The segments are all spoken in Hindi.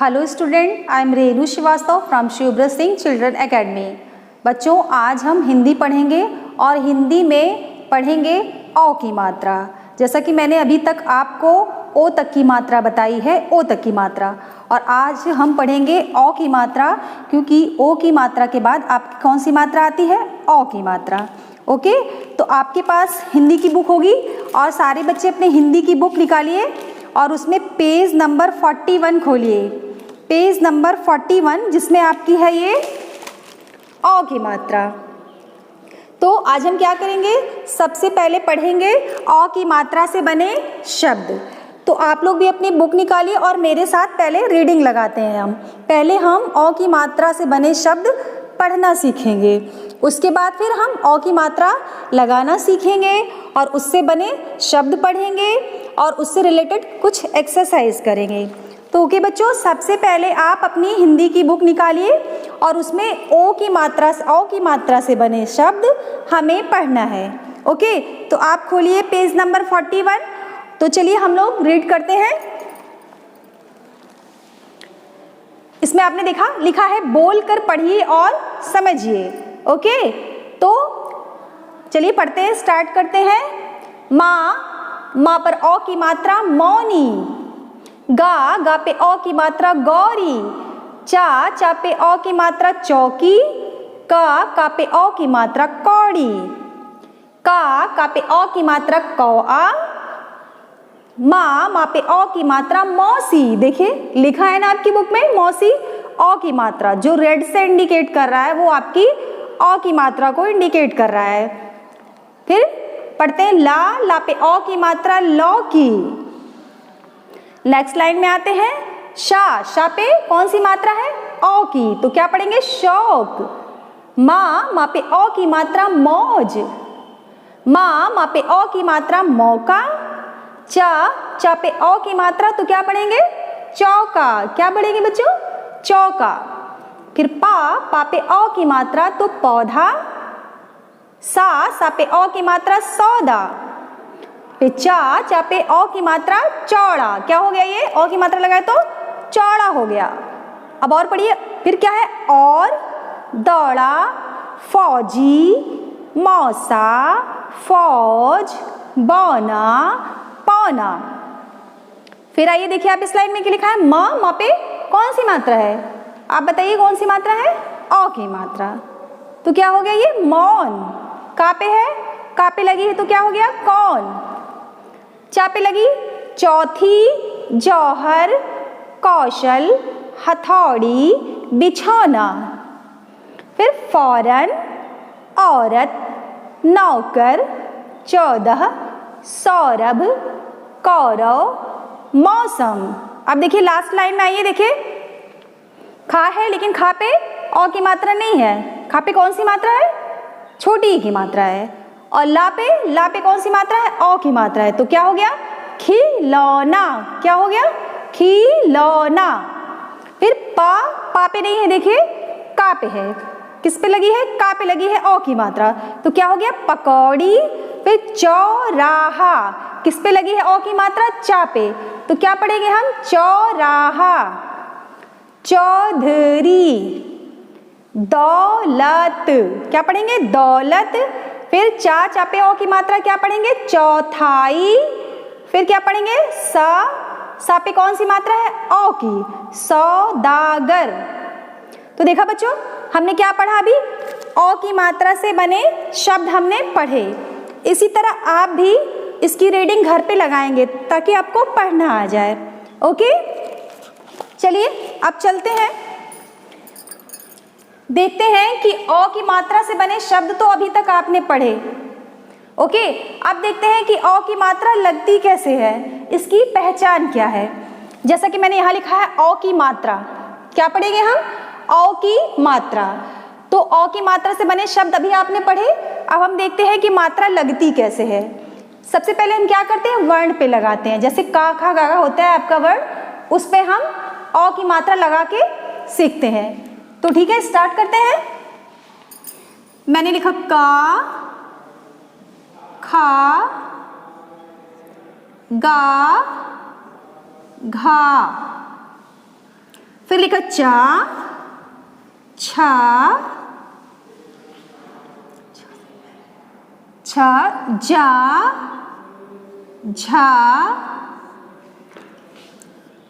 Hello student, I am Renu Srivastava from Shivbrat Singh children academy. बच्चों, आज हम हिंदी पढ़ेंगे और हिंदी में पढ़ेंगे औ की मात्रा। जैसा कि मैंने अभी तक आपको ओ तक की मात्रा बताई है, ओ तक की मात्रा, और आज हम पढ़ेंगे औ की मात्रा, क्योंकि ओ की मात्रा के बाद आपकी कौन सी मात्रा आती है? औ की मात्रा। ओके, तो आपके पास हिंदी की बुक होगी और सारे बच्चे अपने हिंदी की बुक निकालिए और उसमें पेज नंबर 41 खोलिए। पेज नंबर 41 जिसमें आपकी है ये औ की मात्रा। तो आज हम क्या करेंगे? सबसे पहले पढ़ेंगे औ की मात्रा से बने शब्द। तो आप लोग भी अपनी बुक निकालिए और मेरे साथ पहले रीडिंग लगाते हैं। हम पहले औ की मात्रा से बने शब्द पढ़ना सीखेंगे, उसके बाद फिर हम औ की मात्रा लगाना सीखेंगे और उससे बने शब्द पढ़ेंगे और उससे रिलेटेड कुछ एक्सरसाइज करेंगे। तो ओके बच्चों, सबसे पहले आप अपनी हिंदी की बुक निकालिए और उसमें औ की मात्रा से बने शब्द हमें पढ़ना है। ओके, तो आप खोलिए पेज नंबर 41। तो चलिए हम लोग रीड करते हैं। इसमें आपने देखा लिखा है बोल कर पढ़िए और समझिए। ओके, तो चलिए पढ़ते हैं, स्टार्ट करते हैं। माँ पर औ की मात्रा मौनी। गा पे औ की मात्रा गौरी। चा पे औ की मात्रा चौकी। का पे औ की मात्रा कौड़ी। का पे औ की मात्रा कौआ। माँ पे औ की मात्रा मौसी। देखिए लिखा है ना आपकी बुक में मौसी, औ की मात्रा जो रेड से इंडिकेट कर रहा है वो आपकी औ की मात्रा को इंडिकेट कर रहा है। फिर पढ़ते हैं ला पे औ की मात्रा लौकी। नेक्स्ट लाइन में आते हैं शा पे कौन सी मात्रा है? औ की, तो क्या पढ़ेंगे? शौक। माँ पे औ की मात्रा मौज। माँ पे औ की मात्रा मौका। चा पे औ की मात्रा तो क्या पढ़ेंगे? चौका। क्या पढ़ेंगे बच्चों? चौका। फिर पा पे औ की मात्रा तो पौधा। सा पे औ की मात्रा सौदा। फिर चा पे औ की मात्रा चौड़ा। क्या हो गया? ये औ की मात्रा लगाए तो चौड़ा हो गया। अब और पढ़िए, फिर क्या है? और, दौड़ा, फौजी, मौसा, फौज, बौना, पौना। फिर आइए देखिए आप इस लाइन में क्या लिखा है? माँ पे कौन सी मात्रा है? आप बताइए कौन सी मात्रा है? औ की मात्रा। तो क्या हो गया? ये मौन। का पे है? का पे लगी है तो क्या हो गया? कौन। चा पे लगी चौथी, जौहर, कौशल, हथौड़ी, बिछौना। फिर फौरन, औरत, नौकर, 14, सौरभ, कौरव, मौसम। अब देखिए लास्ट लाइन में आइए, देखिए खा है लेकिन खा पे औ की मात्रा नहीं है। खा पे कौन सी मात्रा है? छोटी की मात्रा है। और ला पे कौन सी मात्रा है? औ की मात्रा है। तो क्या हो गया? खिलौना। क्या हो गया? खिलौना। फिर पा पे नहीं है, देखिए का पे है। किस पे लगी है? का पे लगी है औ की मात्रा। तो क्या हो गया? पकौड़ी। फिर चौराहा। किस पे लगी है औ की मात्रा? चा पे। तो क्या पढ़ेंगे हम? चौराहा। चौधरी, दौलत। क्या पढ़ेंगे? दौलत। फिर चा पे औ की मात्रा क्या पढ़ेंगे? चौथाई। फिर क्या पढ़ेंगे? सा पे कौन सी मात्रा है? औ की। सौदागर। तो देखा बच्चों, हमने क्या पढ़ा अभी? औ की मात्रा से बने शब्द हमने पढ़े। इसी तरह आप भी इसकी रीडिंग घर पे लगाएंगे ताकि आपको पढ़ना आ जाए। ओके, चलिए अब चलते हैं, देखते हैं कि औ की मात्रा से बने शब्द तो अभी तक आपने पढ़े। ओके, अब देखते हैं कि औ की मात्रा लगती कैसे है, इसकी पहचान क्या है। जैसा कि मैंने यहाँ लिखा है औ की मात्रा। क्या पढ़ेंगे हम? औ की मात्रा। तो औ की मात्रा से बने शब्द अभी आपने पढ़े। अब हम देखते हैं कि मात्रा लगती कैसे है। सबसे पहले हम क्या करते हैं? वर्ण पे लगाते हैं। जैसे का, खा, गा होता है आपका वर्ण, उस पे हम औ की मात्रा लगा के सीखते हैं। तो ठीक है, स्टार्ट करते हैं। मैंने लिखा का, खा, गा, घा। फिर लिखा चा, छा, छ, जा, झा,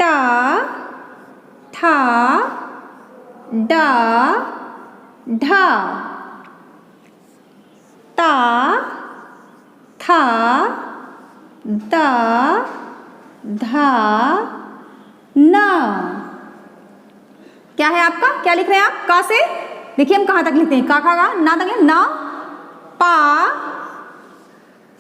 टा, ठा, डा, ढा, ता, था, दा, धा, ना। क्या है आपका, क्या लिख रहे हैं आप? का से देखिए हम कहाँ तक लिखते हैं, का खा गा ना तक है ना, पा,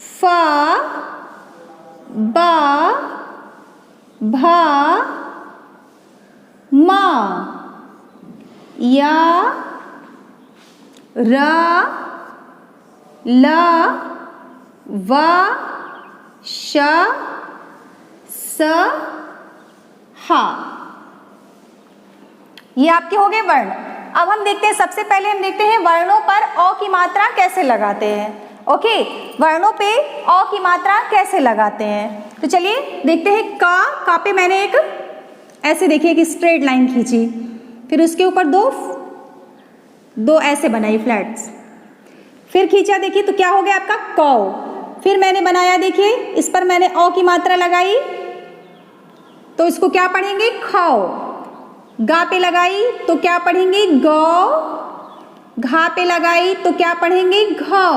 फा, बा, भा, मा, या, रा, ला, वा, शा, स, हा। ये आपके हो गए वर्ण। अब हम देखते हैं, सबसे पहले हम देखते हैं वर्णों पर अ की मात्रा कैसे लगाते हैं। ओके, वर्णों पे अ की मात्रा कैसे लगाते हैं। तो चलिए देखते हैं। का पे मैंने एक ऐसे देखिए एक स्ट्रेट लाइन खींची, फिर उसके ऊपर दो ऐसे बनाई फ्लैट्स, फिर खींचा देखिए तो क्या हो गया आपका कौ। फिर मैंने बनाया देखिए, इस पर मैंने अ की मात्रा लगाई तो इसको क्या पढ़ेंगे खाओ। गा पे लगाई तो क्या पढ़ेंगे गौ। घा पे लगाई तो क्या पढ़ेंगे घाव।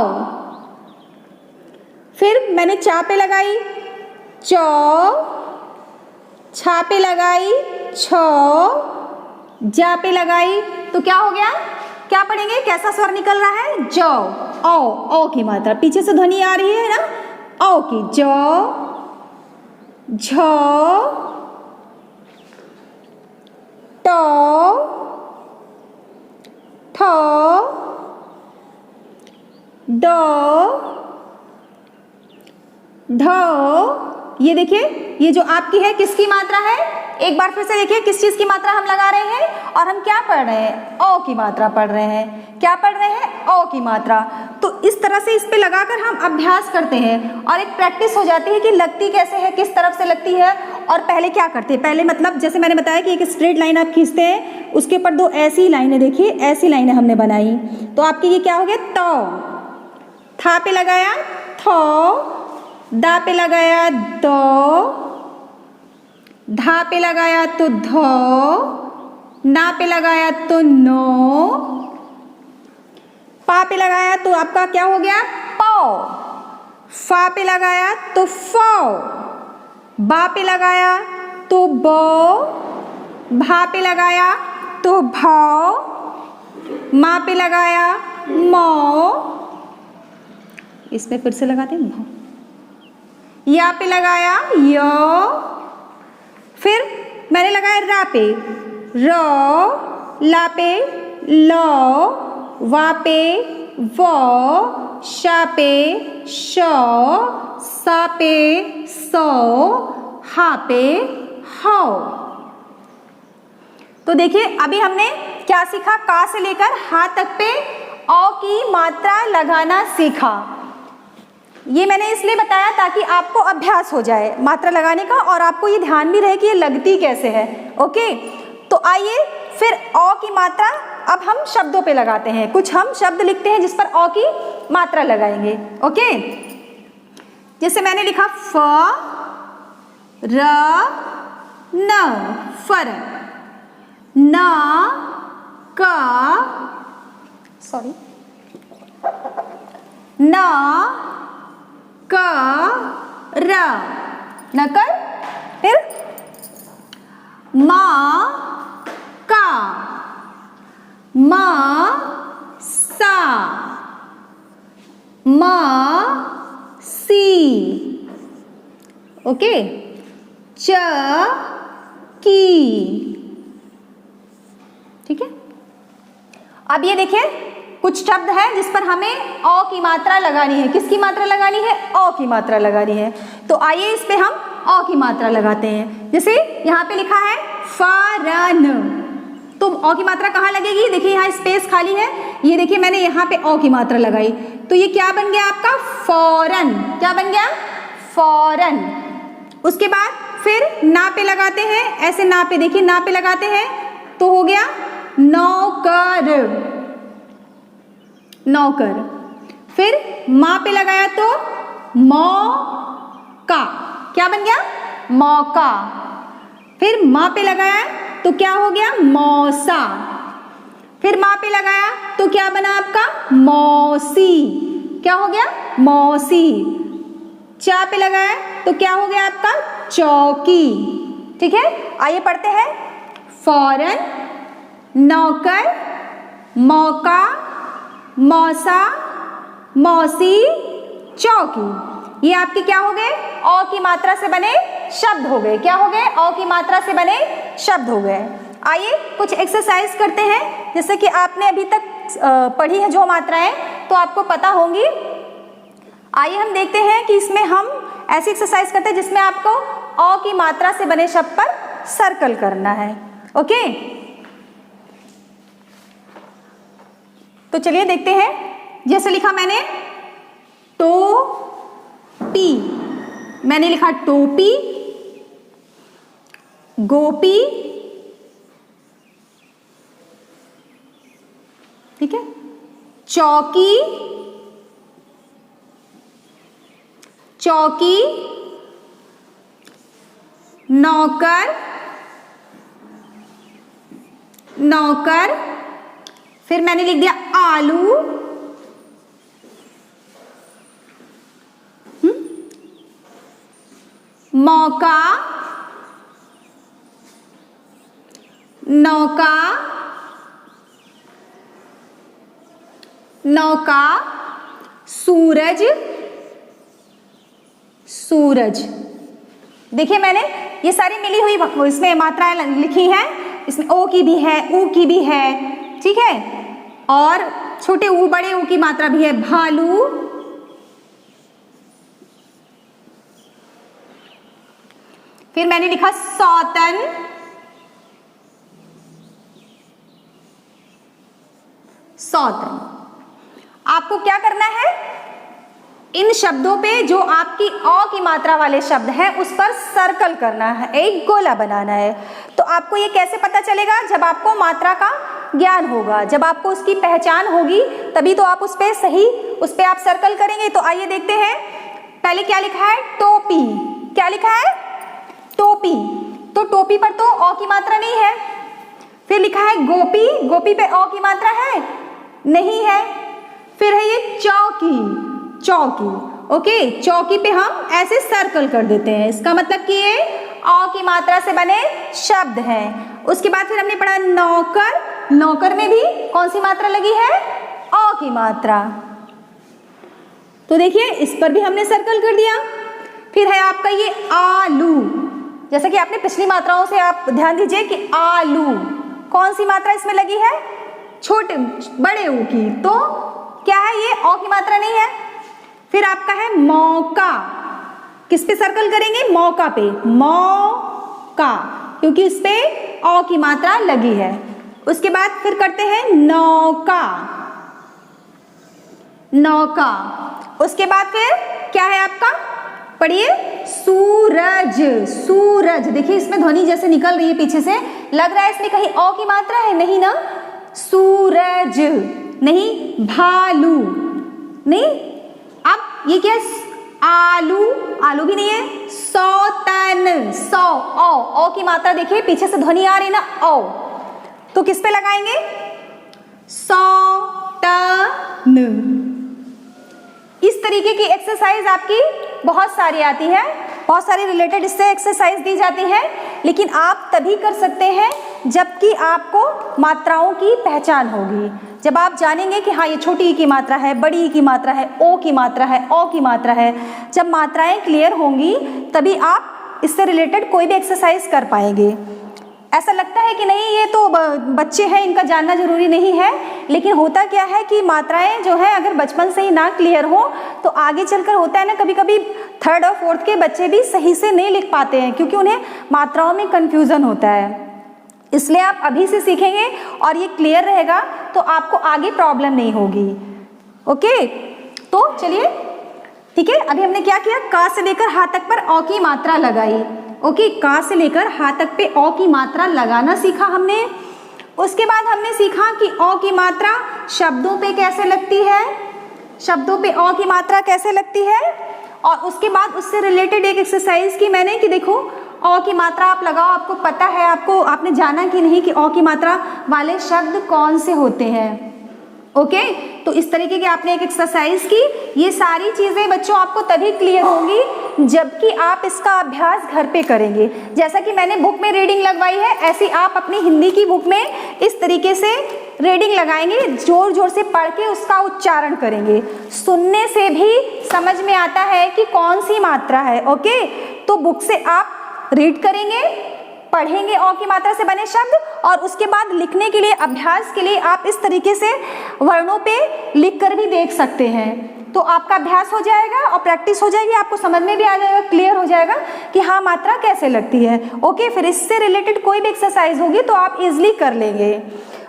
फिर मैंने चा पे लगाई चौ, छा पे लगाई छौ, जा पे लगाई तो क्या हो गया, क्या पढ़ेंगे, कैसा स्वर निकल रहा है जौ। ओ की मात्रा, पीछे से ध्वनि आ रही है ना, ओ की, जौ, झौ, टौ, ठौ, डौ, ढौ। ये देखिए, ये जो आपकी है किसकी मात्रा है, एक बार फिर से देखिए किस चीज की मात्रा हम लगा रहे हैं, और हम क्या पढ़ रहे हैं, ओ की मात्रा पढ़ रहे हैं। क्या पढ़ रहे हैं, ओ की मात्रा। तो इस तरह से इस पे लगाकर हम अभ्यास करते हैं और एक प्रैक्टिस हो जाती है कि लगती कैसे है, किस तरफ से लगती है। और पहले क्या करते हैं, पहले मतलब जैसे मैंने बताया कि एक स्ट्रेट लाइन आप खींचते हैं, उसके ऊपर दो ऐसी लाइनें, देखिए ऐसी लाइनें हमने बनाई, तो आपकी ये क्या हो गया तौ। था पे लगाया थौ, दा पे लगाया दो, धा पे लगाया तो धो, ना पे लगाया तो नो, पा पे लगाया तो आपका क्या हो गया पौ, फा पे लगाया तो फौ, बा पे लगाया तो बौ, भा पे लगाया तो भौ, मा पे लगाया मौ, इसमें फिर से लगाते हैं भौ, या पे लगाया यो, फिर मैंने लगाया रा पे रो, ला पे लो, वा पे वो, शा पे शो, सा पे सो, हा पे हो। तो देखिए अभी हमने क्या सीखा, का से लेकर हा तक पे औ की मात्रा लगाना सीखा। ये मैंने इसलिए बताया ताकि आपको अभ्यास हो जाए मात्रा लगाने का, और आपको ये ध्यान भी रहे कि ये लगती कैसे है। ओके, तो आइए फिर अ की मात्रा अब हम शब्दों पे लगाते हैं। कुछ हम शब्द लिखते हैं जिस पर अ की मात्रा लगाएंगे। ओके, जैसे मैंने लिखा फ, र, न, फर, ना, का, ना, का, रा, नकर, फिर मा, का, मा, सा, मा, सी। ओके, च, की। ठीक है, अब ये देखिए कुछ शब्द है जिस पर हमें अ की मात्रा लगानी है। किसकी मात्रा लगानी है, अ की मात्रा लगानी है। तो आइए इस पे हम अ की मात्रा लगाते हैं। जैसे यहाँ पे लिखा है फरन, तो अ की मात्रा कहाँ लगेगी, देखिए यहाँ स्पेस खाली है, ये देखिए मैंने यहाँ पे अ की मात्रा लगाई, तो ये क्या बन गया आपका फौरन। क्या बन गया फौरन। उसके बाद फिर ना पे लगाते हैं, ऐसे ना पे देखिए ना पे लगाते हैं तो हो गया नौकर, नौकर। फिर माँ पे लगाया तो मौका, क्या बन गया? मौका। फिर माँ पे लगाया तो क्या हो गया? मौसा। फिर माँ पे लगाया तो क्या बना आपका? मौसी, क्या हो गया? मौसी। चा पे लगाया तो क्या हो गया आपका? चौकी। ठीक है, आइए पढ़ते हैं। फौरन, नौकर, मौका, मौसा, मौसी, चौकी। ये आपके क्या हो गए? औ की मात्रा से बने शब्द हो गए। क्या हो गए? औ की मात्रा से बने शब्द हो गए। आइए कुछ एक्सरसाइज करते हैं। जैसे कि आपने अभी तक पढ़ी है जो मात्राएं, तो आपको पता होंगी। आइए हम देखते हैं कि इसमें हम ऐसी एक्सरसाइज करते हैं जिसमें आपको औ की मात्रा से बने शब्द पर सर्कल करना है। ओके, तो चलिए देखते हैं। जैसे लिखा मैंने टोपी, मैंने लिखा टोपी, गोपी, ठीक है, चौकी, चौकी, नौकर, नौकर। फिर मैंने लिख दिया आलू, मौका, नौका, नौका, सूरज, सूरज। देखिए मैंने ये सारी मिली हुई इसमें मात्राएं लिखी हैं। इसमें ओ की भी है, ऊ की भी है, ठीक है, और छोटे ऊ बड़े ऊ की मात्रा भी है। भालू, फिर मैंने लिखा सौतन, सौतन। आपको क्या करना है? इन शब्दों पे जो आपकी औ की मात्रा वाले शब्द हैं उस पर सर्कल करना है, एक गोला बनाना है। तो आपको ये कैसे पता चलेगा? जब आपको मात्रा का ज्ञान होगा, जब आपको उसकी पहचान होगी, तभी तो आप उस पे आप सर्कल करेंगे। तो आइए देखते हैं। पहले क्या लिखा है? टोपी। क्या लिखा है? टोपी। तो टोपी पर तो औ की मात्रा नहीं है। फिर लिखा है गोपी, गोपी पे औ की मात्रा है? नहीं है। फिर है ये चौकी, चौकी। ओके, चौकी पे हम ऐसे सर्कल कर देते हैं। इसका मतलब कि ये औ की मात्रा से बने शब्द हैं। उसके बाद फिर हमने पढ़ा नौकर, नौकर में भी कौन सी मात्रा लगी है? औ की मात्रा। तो देखिए इस पर भी हमने सर्कल कर दिया। फिर है आपका ये आलू। जैसा कि आपने पिछली मात्राओं से आप ध्यान दीजिए कि आलू, कौन सी मात्रा इसमें लगी है? छोटे बड़े ऊ की। तो क्या है ये? औ की मात्रा नहीं है। फिर आपका है मौका। किस पे सर्कल करेंगे? मौका पे, मौका, क्योंकि इस पे औ की मात्रा लगी है। उसके बाद फिर करते हैं नौका, नौका। उसके बाद फिर क्या है आपका? पढ़िए सूरज, सूरज। देखिए इसमें ध्वनि जैसे निकल रही है पीछे से, लग रहा है इसमें कहीं औ की मात्रा है? नहीं ना। सूरज नहीं, भालू नहीं। अब ये क्या है? आलू, आलू भी नहीं है। सौतन, सौ, औ की मात्रा देखिए पीछे से ध्वनि आ रही है ना, औ। तो किस पे लगाएंगे? सौतन। इस तरीके की एक्सरसाइज आपकी बहुत सारी आती है, बहुत सारी रिलेटेड इससे एक्सरसाइज दी जाती है। लेकिन आप तभी कर सकते हैं जबकि आपको मात्राओं की पहचान होगी। जब आप जानेंगे कि हाँ ये छोटी ई की मात्रा है, बड़ी ई की मात्रा है, ओ की मात्रा है, औ की मात्रा है, जब मात्राएं क्लियर होंगी तभी आप इससे रिलेटेड कोई भी एक्सरसाइज कर पाएंगे। ऐसा लगता है कि नहीं ये तो बच्चे हैं, इनका जानना जरूरी नहीं है, लेकिन होता क्या है कि मात्राएं जो है अगर बचपन से ही ना क्लियर हो तो आगे चलकर होता है ना, कभी कभी 3rd और 4th के बच्चे भी सही से नहीं लिख पाते हैं क्योंकि उन्हें मात्राओं में कन्फ्यूजन होता है। इसलिए आप अभी से सीखेंगे और ये क्लियर रहेगा तो आपको आगे प्रॉब्लम नहीं होगी। ओके, तो चलिए ठीक है। अभी हमने क्या किया? का से लेकर हा तक पर औ की मात्रा लगाई। ओके, का से लेकर हा तक पे औ की मात्रा लगाना सीखा हमने। उसके बाद हमने सीखा कि अ की मात्रा शब्दों पे कैसे लगती है, शब्दों पे अ की मात्रा कैसे लगती है। और उसके बाद उससे रिलेटेड एक एक्सरसाइज की मैंने कि देखो अ की मात्रा आप लगाओ, आपको पता है, आपने जाना कि नहीं कि अ की मात्रा वाले शब्द कौन से होते हैं। ओके, तो इस तरीके की आपने एक एक्सरसाइज की। ये सारी चीज़ें बच्चों आपको तभी क्लियर होंगी जबकि आप इसका अभ्यास घर पे करेंगे। जैसा कि मैंने बुक में रीडिंग लगवाई है, ऐसी आप अपनी हिंदी की बुक में इस तरीके से रीडिंग लगाएंगे, जोर जोर से पढ़ के उसका उच्चारण करेंगे। सुनने से भी समझ में आता है कि कौन सी मात्रा है। ओके, तो बुक से आप रीड करेंगे, पढ़ेंगे अ की मात्रा से बने शब्द, और उसके बाद लिखने के लिए, अभ्यास के लिए आप इस तरीके से वर्णों पे लिख कर भी देख सकते हैं। तो आपका अभ्यास हो जाएगा और प्रैक्टिस हो जाएगी, आपको समझ में भी आ जाएगा, क्लियर हो जाएगा कि हाँ मात्रा कैसे लगती है। ओके, फिर इससे रिलेटेड कोई भी एक्सरसाइज होगी तो आप इजिली कर लेंगे।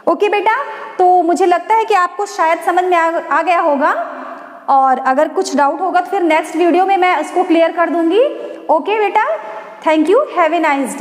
ओके बेटा, तो मुझे लगता है कि आपको शायद समझ में आ गया होगा, और अगर कुछ डाउट होगा तो फिर नेक्स्ट वीडियो में मैं इसको क्लियर कर दूंगी। ओके बेटा, thank you, have a nice day.